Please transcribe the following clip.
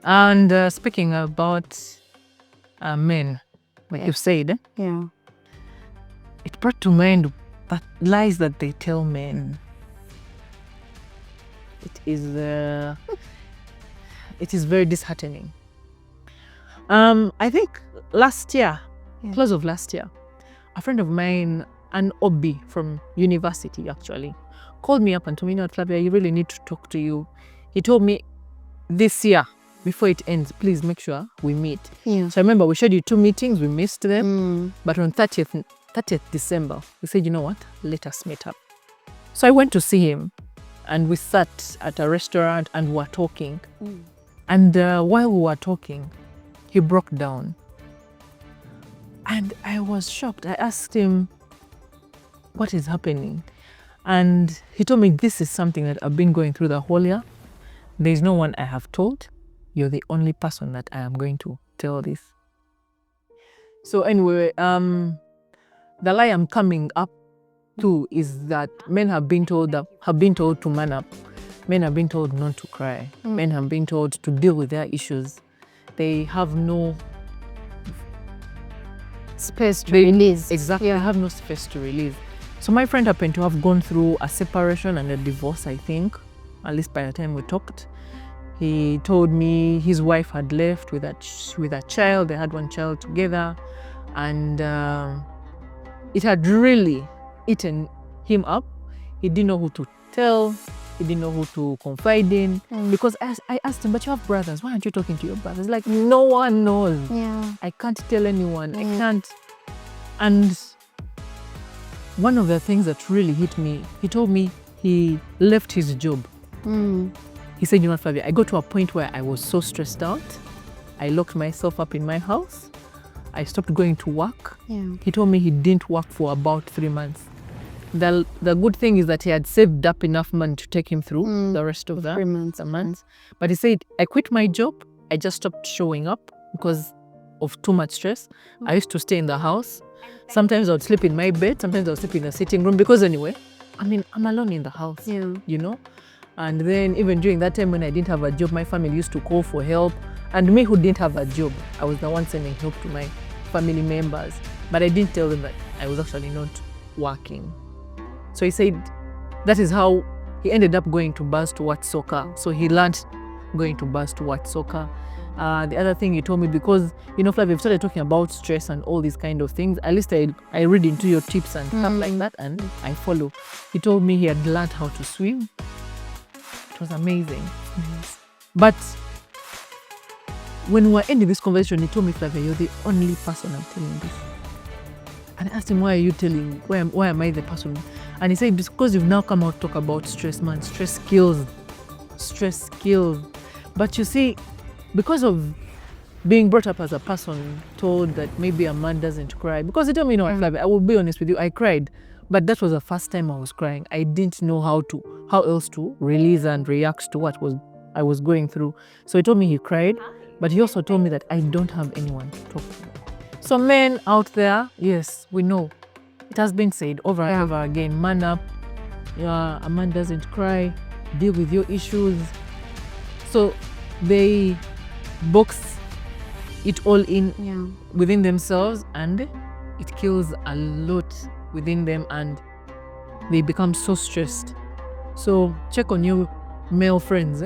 And speaking about men, what you've said, Yeah. it brought to mind that lies that they tell men. It is very disheartening. I think last year, close of last year, a friend of mine, an OB from university actually, called me up and told me, Flavia, you really need to talk to you. He told me this year, before it ends, please make sure we meet. Yeah. So I remember we scheduled 2 meetings, we missed them. But on 30th December, we said, you know what, let us meet up. So I went to see him and we sat at a restaurant and were talking. And while we were talking, he broke down. And I was shocked. I asked him, what is happening? And he told me, this is something that I've been going through the whole year. There's no one I have told. You're the only person that I am going to tell this. So anyway, the lie I'm coming up to is that men have been told to man up. Men have been told not to cry. Men have been told to deal with their issues. They have no space to release. Exactly. Yeah. They have no space to release. So my friend happened to have gone through a separation and a divorce, I think, at least by the time we talked. He told me his wife had left with a child. They had one child together. And it had really eaten him up. He didn't know who to tell. He didn't know who to confide in. Because I asked him, but you have brothers. Why aren't you talking to your brothers? Like, no one knows. Yeah. I can't tell anyone. I can't. And one of the things that really hit me, he told me he left his job. He said, you know what, Flavia, I got to a point where I was so stressed out. I locked myself up in my house. I stopped going to work. Yeah. He told me he didn't work for about 3 months. The good thing is that he had saved up enough money to take him through the rest of the 3 months. months. But he said, I quit my job. I just stopped showing up because of too much stress. I used to stay in the house. Sometimes I would sleep in my bed. Sometimes I would sleep in the sitting room because anyway, I'm alone in the house, you know. And then even during that time when I didn't have a job, my family used to call for help. And me who didn't have a job, I was the one sending help to my family members. But I didn't tell them that I was actually not working. So he said that is how he ended up going to bars to watch soccer. So he learned going to bars to watch soccer. The other thing he told me, because, you know, Flavia, we've started talking about stress and all these kind of things. At least I read into your tips and stuff like that, and I follow. He told me he had learned how to swim. It was amazing. But when we were ending this conversation, he told me, Flavia, you're the only person I'm telling this. And I asked him, why are you telling? Why am I the person? And he said, because you've now come out to talk about stress, man. Stress kills. Stress kills. But you see, because of being brought up as a person told that maybe a man doesn't cry, because he told me, no, Flavia, I will be honest with you, I cried. But that was the first time I was crying. I didn't know how else to release and react to what I was going through. So he told me he cried, but he also told me that I don't have anyone to talk to. So men out there, yes, we know. It has been said over and over again, man up. Yeah, a man doesn't cry. Deal with your issues. So they box it all in within themselves, and it kills a lot within them, and they become so stressed. So check on your male friends.